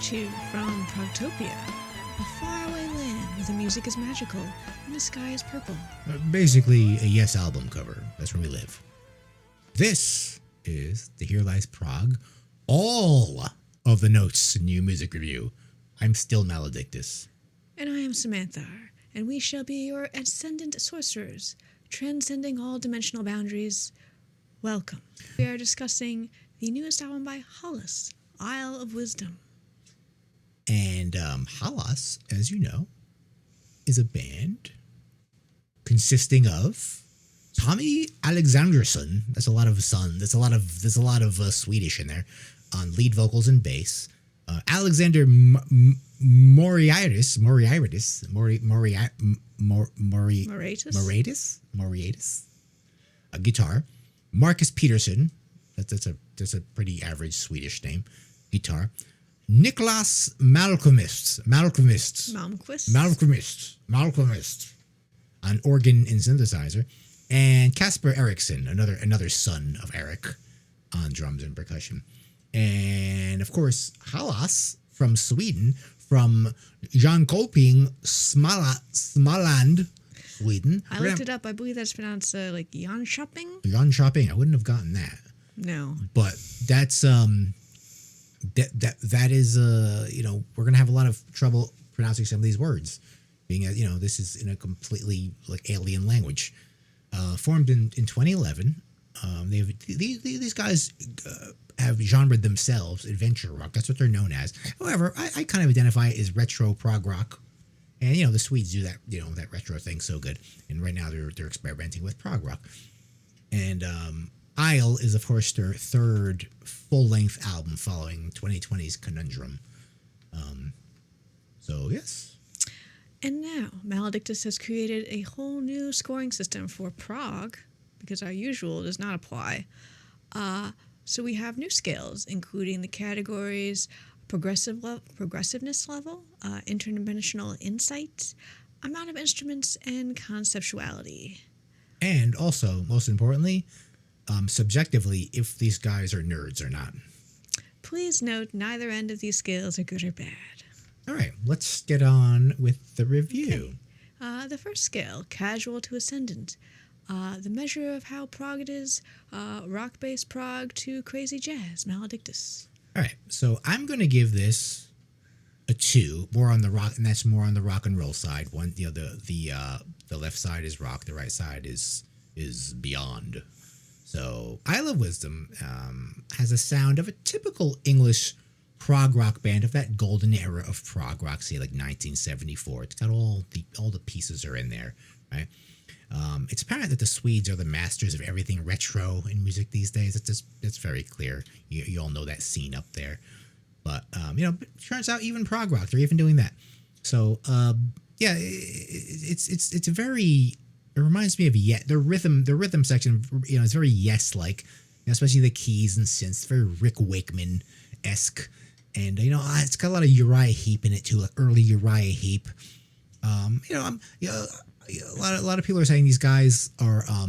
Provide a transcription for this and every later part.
to you from Progtopia, a faraway land where the music is magical and the sky is purple. Basically, a Yes album cover. That's where we live. This is the Here Lies Prog. All of the notes in New Music Review. I'm still Maledictus. And I am Samantha, and we shall be your ascendant sorcerers, transcending all dimensional boundaries. Welcome. We are discussing the newest album by Hallas, Isle of Wisdom. And Hallas, as you know, is a band consisting of Tommy Alexandersson. That's a lot of son. There's a lot of Swedish in there on lead vocals and bass. Alexander Moriaitis, a guitar. Marcus Peterson, that's a pretty average Swedish name, guitar. Niklas Malmqvist, on organ and synthesizer, and Kasper Eriksson, another son of Eric, on drums and percussion. And of course, Hallas from Sweden, from Jönköping, Småland, Sweden. I looked it up. I believe that's pronounced like Jönköping. Jönköping. I wouldn't have gotten that. No. But that's that is we're gonna have a lot of trouble pronouncing some of these words, being this is in a completely like alien language. Formed in 2011. These guys have genred themselves adventure rock. That's what they're known as. However, I kind of identify it as retro prog rock, and the Swedes do that that retro thing so good. And right now they're experimenting with prog rock. And Isle is of course their third full-length album following 2020's Conundrum. So yes. And now Maledictus has created a whole new scoring system for prog, because our usual does not apply. So we have new scales, including the categories progressiveness level, interdimensional insight, amount of instruments, and conceptuality. And also, most importantly, subjectively, if these guys are nerds or not. Please note, neither end of these scales are good or bad. All right, let's get on with the review. Okay. The first scale, casual to ascendant. The measure of how prog it is, rock-based prog to crazy jazz, Maledictus. All right, so I'm going to give this a 2, more on the rock, and that's more on the rock and roll side. One, the left side is rock, the right side is beyond. So Isle of Wisdom has a sound of a typical English prog rock band of that golden era of prog rock, say like 1974. It's got all the pieces are in there, right? It's apparent that the Swedes are the masters of everything retro in music these days. It's very clear. You all know that scene up there. But it turns out even prog rock, they're even doing that. So it's a very. It reminds me of the rhythm section. It's very Yes-like, especially the keys and synths. Very Rick Wakeman-esque, and it's got a lot of Uriah Heep in it too, like early Uriah Heep. A lot of people are saying these guys are a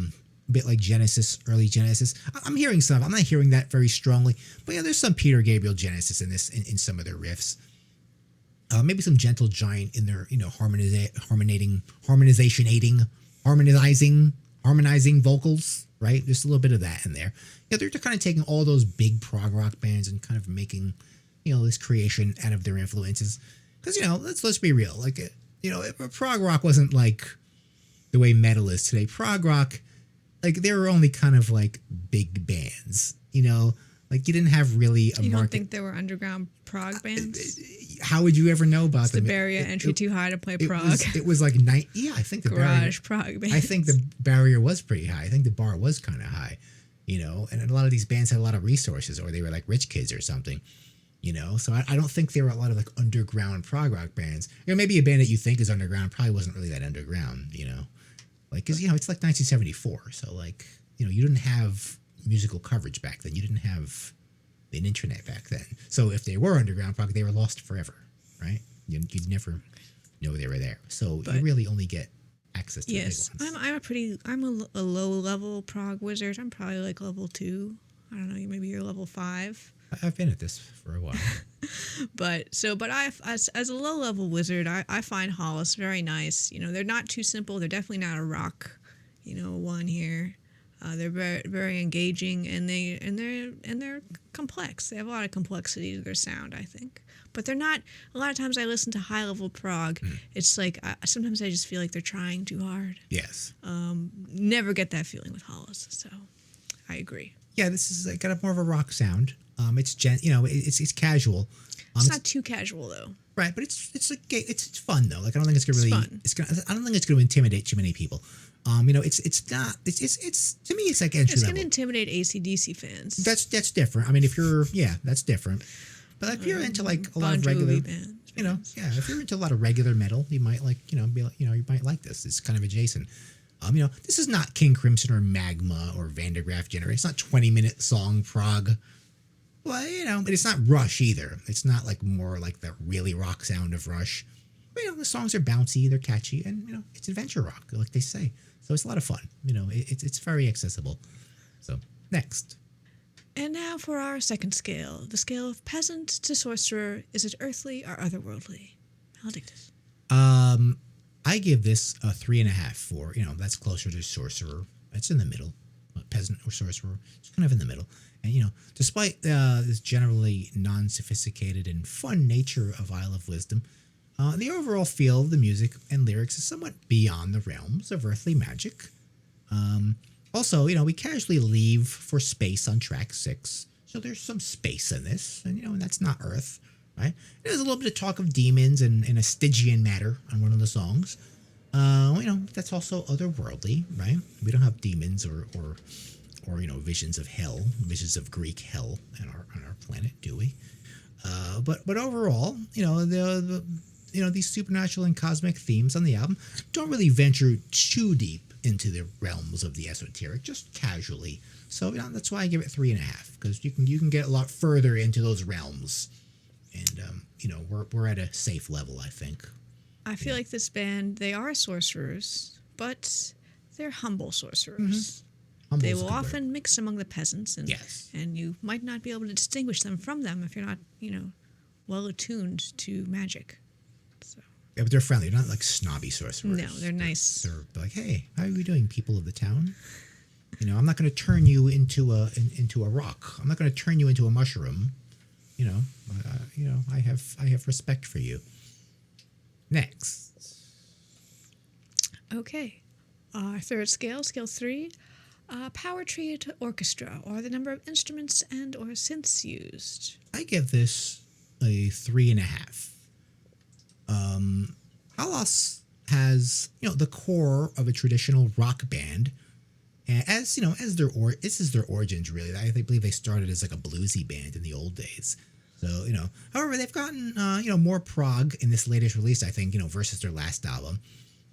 bit like Genesis, early Genesis. I'm hearing some. I'm not hearing that very strongly, but there's some Peter Gabriel Genesis in this in some of their riffs. Maybe some Gentle Giant in their harmonizing vocals, right? There's a little bit of that in there. They're kind of taking all those big prog rock bands and kind of making this creation out of their influences. Because let's be real, like if prog rock wasn't like the way metal is today, prog rock, like they were only kind of like big bands, like you didn't have really a market. You don't think there were underground prog bands? How would you ever know about them? The barrier entry too high to play prog. It was like I think the garage prog bands. I think the barrier was pretty high. I think the bar was kind of high, and a lot of these bands had a lot of resources, or they were like rich kids or something. So I don't think there were a lot of like underground prog rock bands. Maybe a band that you think is underground probably wasn't really that underground, like, cause it's like 1974. So like, you didn't have musical coverage back then. You didn't have an internet back then. So if they were underground prog, they were lost forever, right? You'd never know they were there. So you really only get access to the big ones. I'm a low level prog wizard. I'm probably like level 2. I don't know, maybe you're level 5. I've been at this for a while. But I, as a low level wizard, I find Hallas very nice. You know, they're not too simple. They're definitely not a rock, one here. They're very very engaging, and they're complex. They have a lot of complexity to their sound, I think. But they're not. A lot of times I listen to high level prog. It's like sometimes I just feel like they're trying too hard. Yes. Never get that feeling with Hallas. So I agree. Yeah, this is got a more of a rock sound. It's it's casual. It's not too casual though. Right, but it's fun though. Like I don't think it's gonna really. It's fun. I don't think it's gonna intimidate too many people. It's not. It's to me it's like entry It's level. gonna intimidate AC/DC fans. That's different. I mean, if you're that's different. But like, if you're into like a lot of regular bands, if you're into a lot of regular metal, you might like you might like this. It's kind of adjacent. This is not King Crimson or Magma or Vandergraaf Generator. It's not 20-minute song prog. Well, but it's not Rush either. It's not like more like the really rock sound of Rush. But, the songs are bouncy, they're catchy, and it's adventure rock, like they say. So it's a lot of fun. It's very accessible. So next. And now for our second scale, the scale of peasant to sorcerer. Is it earthly or otherworldly? Maledictus. I give this a 3.5 for, that's closer to sorcerer. It's in the middle. Peasant or sorcerer. It's kind of in the middle. And, despite this generally non-sophisticated and fun nature of Isle of Wisdom, the overall feel of the music and lyrics is somewhat beyond the realms of earthly magic. Also, we casually leave for space on track 6. So there's some space in this, and that's not Earth, right? There's a little bit of talk of demons and a Stygian matter on one of the songs. That's also otherworldly, right? We don't have demons or visions of hell, visions of Greek hell on our planet, do we? But overall, these supernatural and cosmic themes on the album don't really venture too deep into the realms of the esoteric, just casually. So that's why I give it 3.5, because you can get a lot further into those realms, and we're at a safe level, I think. I feel like this band, they are sorcerers, but they're humble sorcerers. Mm-hmm. They will often mix among the peasants, yes, and you might not be able to distinguish them from them if you're not well attuned to magic. So. Yeah, but they're friendly. They're not like snobby sorcerers. No, they're nice. They're like, hey, how are you doing, people of the town? I'm not going to turn you into a rock. I'm not going to turn you into a mushroom. I have respect for you. Next. Okay. Our third scale, scale 3, power trio to orchestra, or the number of instruments and or synths used. I give this a 3.5. Hallas has the core of a traditional rock band, and as this is their origins really. I believe they started as like a bluesy band in the old days. So however, they've gotten more prog in this latest release, I think, versus their last album,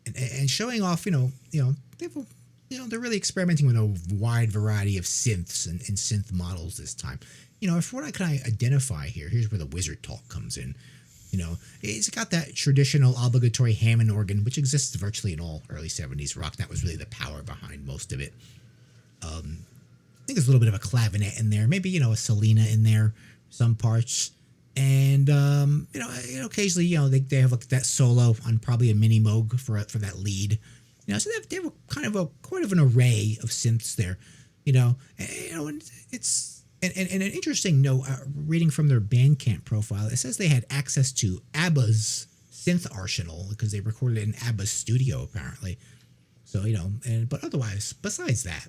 and showing off they're really experimenting with a wide variety of synths and synth models this time. If what I can identify here's where the wizard talk comes in. It's got that traditional obligatory Hammond organ, which exists virtually in all early 70s rock. That was really the power behind most of it. I think there's a little bit of a clavinet in there, maybe, a Selena in there, some parts. And, occasionally, they have that solo on probably a mini Moog for that lead. So they have kind of quite of an array of synths there, and it's... And an interesting note, reading from their Bandcamp profile, it says they had access to ABBA's synth arsenal because they recorded it in ABBA's studio, apparently. So, but otherwise, besides that,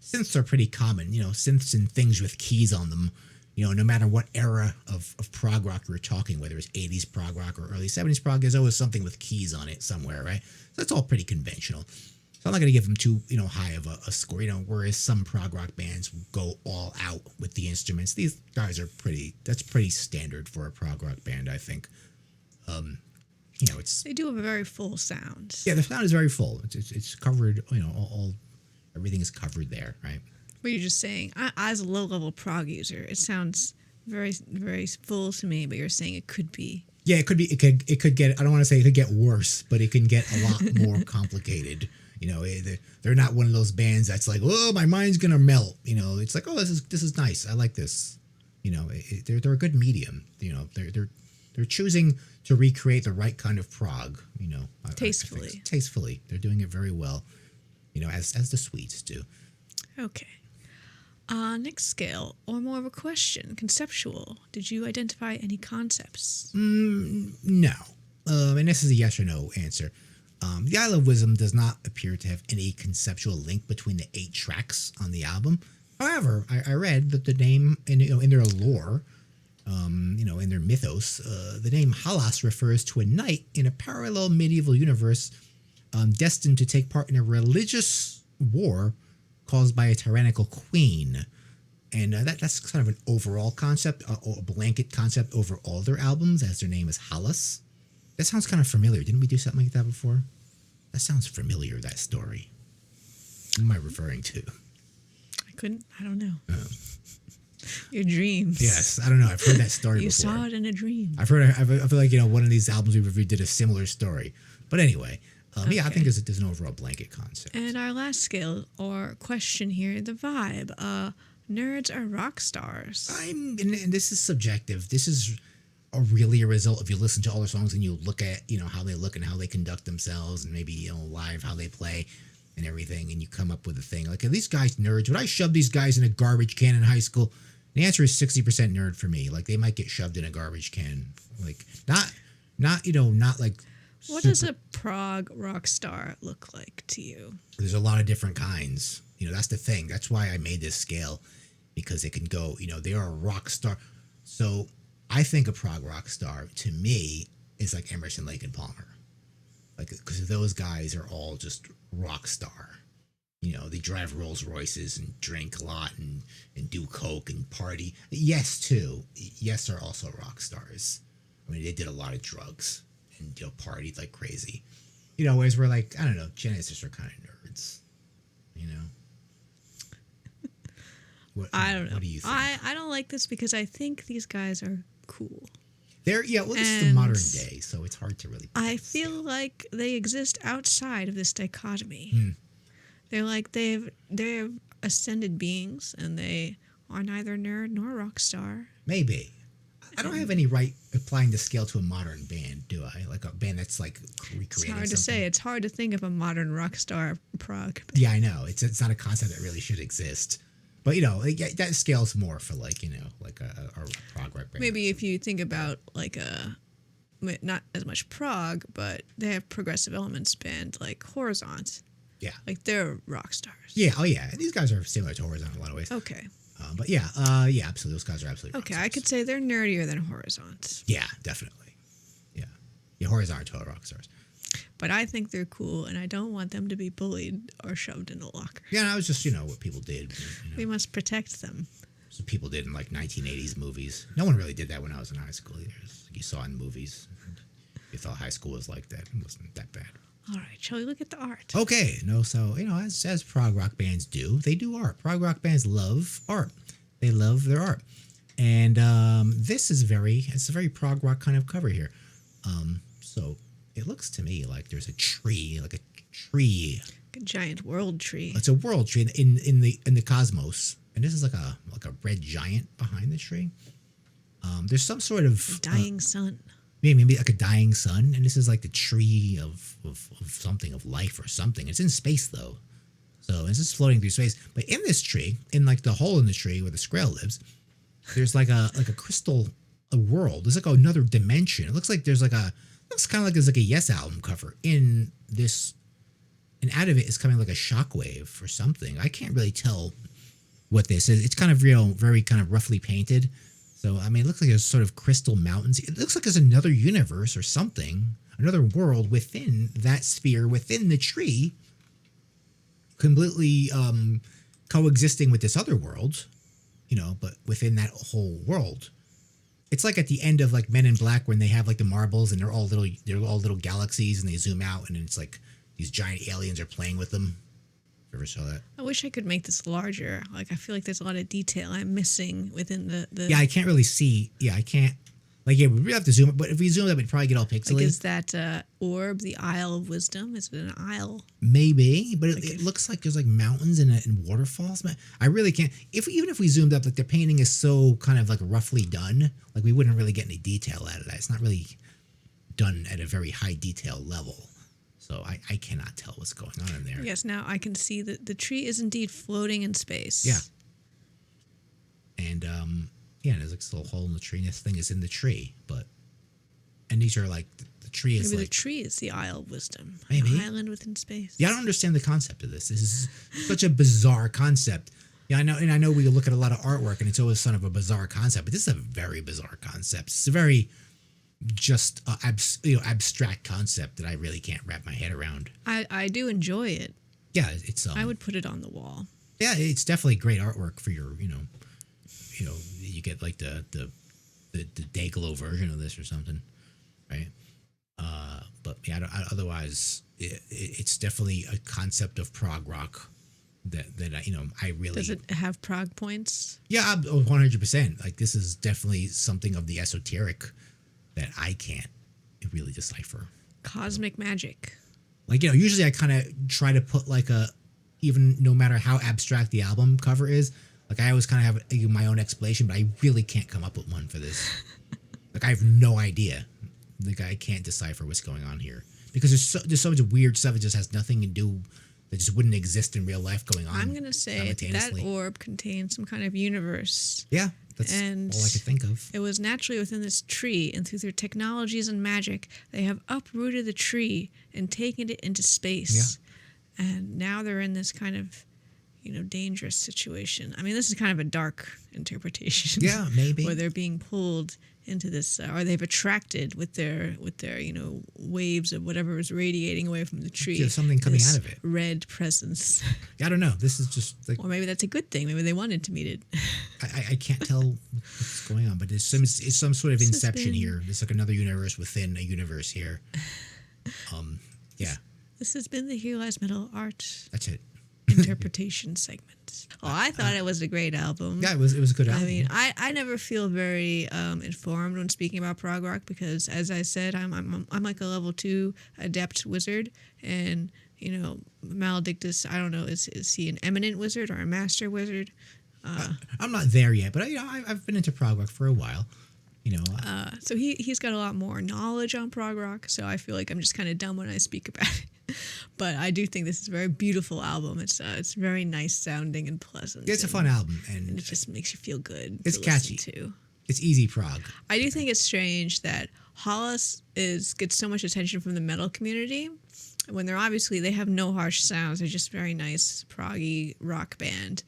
synths are pretty common, synths and things with keys on them, no matter what era of prog rock we're talking, whether it's 80s prog rock or early 70s prog, there's always something with keys on it somewhere, right? So that's all pretty conventional. So I'm not going to give them too, high of a score, whereas some prog rock bands go all out with the instruments. These guys are that's pretty standard for a prog rock band, I think. They do have a very full sound. Yeah, the sound is very full. It's covered, everything is covered there, right? What you're just saying, as a low-level prog user, it sounds very, very full to me, but you're saying it could be. Yeah, it could be. It could get, I don't want to say it could get worse, but it can get a lot more complicated. They're not one of those bands that's like, oh, my mind's gonna melt. It's like, oh, this is nice. I like this. They're a good medium. They're choosing to recreate the right kind of prog. Tastefully. I think tastefully. They're doing it very well. As the Swedes do. Okay. Next scale, or more of a question, conceptual. Did you identify any concepts? No. And this is a yes or no answer. The Isle of Wisdom does not appear to have any conceptual link between the 8 tracks on the album. However, I read that the name in their lore, in their mythos, the name Hallas refers to a knight in a parallel medieval universe destined to take part in a religious war caused by a tyrannical queen. And that's kind of an overall concept, a blanket concept over all their albums, as their name is Hallas. That sounds kind of familiar. Didn't we do something like that before? That sounds familiar, that story. What am I referring to? I don't know. Your dreams. Yes, I don't know. I've heard that story you before. You saw it in a dream. I feel like, one of these albums we reviewed did a similar story. But anyway, okay. Yeah, I think there's an overall blanket concept. And our last scale or question here, the vibe. Nerds are rock stars. And this is subjective. This is really a result if you listen to all their songs and you look at, how they look and how they conduct themselves and maybe, live, how they play and everything. And you come up with a thing like, are these guys nerds? Would I shove these guys in a garbage can in high school? The answer is 60% nerd for me. Like, they might get shoved in a garbage can. Like, not like. What does a prog rock star look like to you? There's a lot of different kinds. That's the thing. That's why I made this scale, because it can go, they are a rock star. So I think a prog rock star to me is like Emerson, Lake and Palmer. Like, because those guys are all just rock star. They drive Rolls Royces and drink a lot and do coke and party. Yes, too. Yes, are also rock stars. I mean, they did a lot of drugs and partied like crazy. Whereas we're like, I don't know, Genesis are kind of nerds. I don't know. What do you think? I don't like this because I think these guys are cool. This is the modern day, so it's hard to really. I feel like they exist outside of this dichotomy. They're like they're ascended beings, and they are neither nerd nor rock star. Maybe. I don't have any right applying the scale to a modern band, do I? Like a band that's like recreating It's hard something. to say. It's hard to think of a modern rock star prog. Yeah, I know. It's not a concept that really should exist. But that scales more for like a prog rock band. Maybe if you think about like not as much prog, but they have progressive elements band like Horizont. Yeah. Like they're rock stars. Yeah. Oh yeah. These guys are similar to Horizont in a lot of ways. Okay. But yeah, absolutely. Those guys are absolutely rock okay. stars. I could say they're nerdier than Horizont. Yeah, definitely. Yeah. Horizont are total rock stars. But I think they're cool, and I don't want them to be bullied or shoved in a locker. Yeah, that was just what people did. We must protect them. So people did in like 1980s movies. No one really did that when I was in high school either. You saw in movies. You thought high school was like that. It wasn't that bad. All right, shall we look at the art? Okay, so as prog rock bands do, they do art. Prog rock bands love art. They love their art, and this is it's a very prog rock kind of cover here. So it looks to me like there's a tree, like a giant world tree. It's a world tree in the cosmos, and this is like a red giant behind the tree. There's some sort of dying sun. Maybe like a dying sun, and this is like the tree of something, of life or something. It's in space though, so it's just floating through space. But in this tree, in like the hole in the tree where the Skrael lives, there's like a crystal world. There's like another dimension. It looks like there's looks kind of like there's like a Yes album cover in this, and out of it is coming like a shockwave or something. I can't really tell what this is. It's kind of very kind of roughly painted. So, I mean, it looks like there's sort of crystal mountains. It looks like there's another universe or something, another world within that sphere, within the tree, completely coexisting with this other world, but within that whole world. It's like at the end of like Men in Black when they have like the marbles and they're all little galaxies and they zoom out and it's like these giant aliens are playing with them. You ever saw that? I wish I could make this larger. Like, I feel like there's a lot of detail I'm missing within the... Yeah, I can't really see. Yeah, I can't. Like, yeah, we really have to zoom up, but if we zoom up, we'd probably get all pixely. Like, is that orb the Isle of Wisdom? Is it an isle? Maybe, but it looks like there's like mountains and waterfalls. Man, I really can't. Even if we zoomed up, like the painting is so kind of like roughly done, like we wouldn't really get any detail out of that. It's not really done at a very high detail level, so I cannot tell what's going on in there. Yes, now I can see that the tree is indeed floating in space. Yeah, and yeah, there's like this little hole in the tree, and this thing is in the tree, and these are like the tree is maybe like the tree is the Isle of Wisdom. Maybe. An island within space. Yeah, I don't understand the concept of this. This is such a bizarre concept. Yeah, I know we look at a lot of artwork and it's always sort of a bizarre concept, but this is a very bizarre concept. It's a very just abstract concept that I really can't wrap my head around. I do enjoy it. Yeah, it's I would put it on the wall. Yeah, it's definitely great artwork for your you get like the day glow version of this or something, right? But yeah, otherwise it's definitely a concept of prog rock that I really. Does it have prog points? Yeah, 100%. Like this is definitely something of the esoteric that I can't really decipher. Cosmic magic. Like usually I kind of try to put like even no matter how abstract the album cover is, like I always kind of have my own explanation, but I really can't come up with one for this. Like I have no idea. Like I can't decipher what's going on here because there's so much weird stuff that just has nothing to do, that just wouldn't exist in real life going on. I'm gonna say that orb contains some kind of universe. Yeah, that's all I could think of. It was naturally within this tree, and through their technologies and magic, they have uprooted the tree and taken it into space. Yeah. And now they're in this kind of dangerous situation. I mean, this is kind of a dark interpretation. Yeah, maybe. Where they're being pulled into this, or they've attracted with their waves of whatever is radiating away from the tree. There's something coming out of it. Red presence. I don't know. This is just like. Or maybe that's a good thing. Maybe they wanted to meet it. I can't tell what's going on, but it's some sort of inception here. There's like another universe within a universe here. Yeah. This has been the Here Lies Metal Art. That's it. Interpretation segment. Oh, I thought it was a great album. Yeah, it was a good album. I mean, I never feel very informed when speaking about prog rock because, as I said, I'm like a level 2 adept wizard, and Maledictus, I don't know, is he an eminent wizard or a master wizard? I'm not there yet, but I've been into prog rock for a while. So he's got a lot more knowledge on prog rock, so I feel like I'm just kind of dumb when I speak about it. But I do think this is a very beautiful album. It's very nice sounding and pleasant. It's a fun album, and it just makes you feel good. It's catchy too. It's easy prog. I do think it's strange that Hallas gets so much attention from the metal community when they have no harsh sounds. They're just very nice proggy rock band.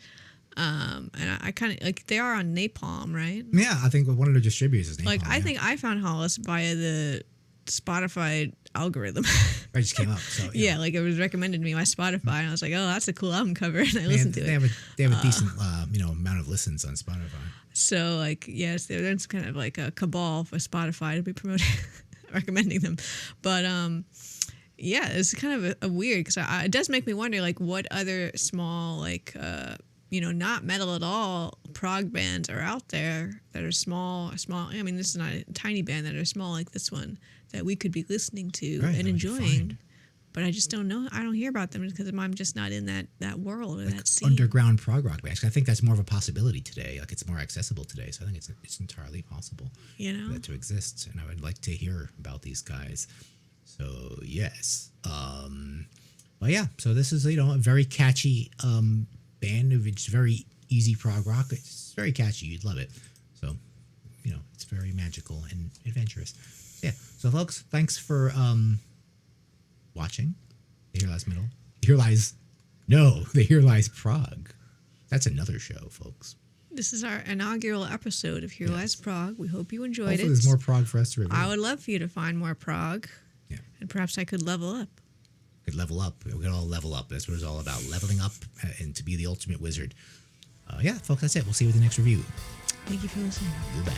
And I kind of like, they are on Napalm, right? Yeah, I think one of the distributors is Napalm. Like I think I found Hallas via the Spotify algorithm. I just came up. So yeah, like it was recommended to me by Spotify, and I was like, oh, that's a cool album cover, and I listened to it. They have a decent amount of listens on Spotify. So like yes, there's kind of like a cabal for Spotify to be promoting, recommending them, but yeah, it's kind of a weird because it does make me wonder like what other small like not metal at all prog bands are out there that are small. I mean, this is not a tiny band that are small like this one that we could be listening to and enjoying. But I just don't know. I don't hear about them because I'm just not in that world or that scene. Underground prog rock bands. I think that's more of a possibility today. Like it's more accessible today. So I think it's entirely possible for that to exist. And I would like to hear about these guys. So yes. But yeah. So this is a very catchy band. It's very easy prog rock. It's very catchy. You'd love it. So it's very magical and adventurous. Yeah. So folks, thanks for watching the Here Lies Metal. The Here Lies Prog. That's another show, folks. This is our inaugural episode of Here Lies Prog. We hope you enjoyed Hopefully it. There's more prog for us to review. I would love for you to find more prog. Yeah. And perhaps I could level up. We could all level up. That's what it's all about. Leveling up and to be the ultimate wizard. Yeah, folks, that's it. We'll see you with the next review. Thank you for listening. Goodbye.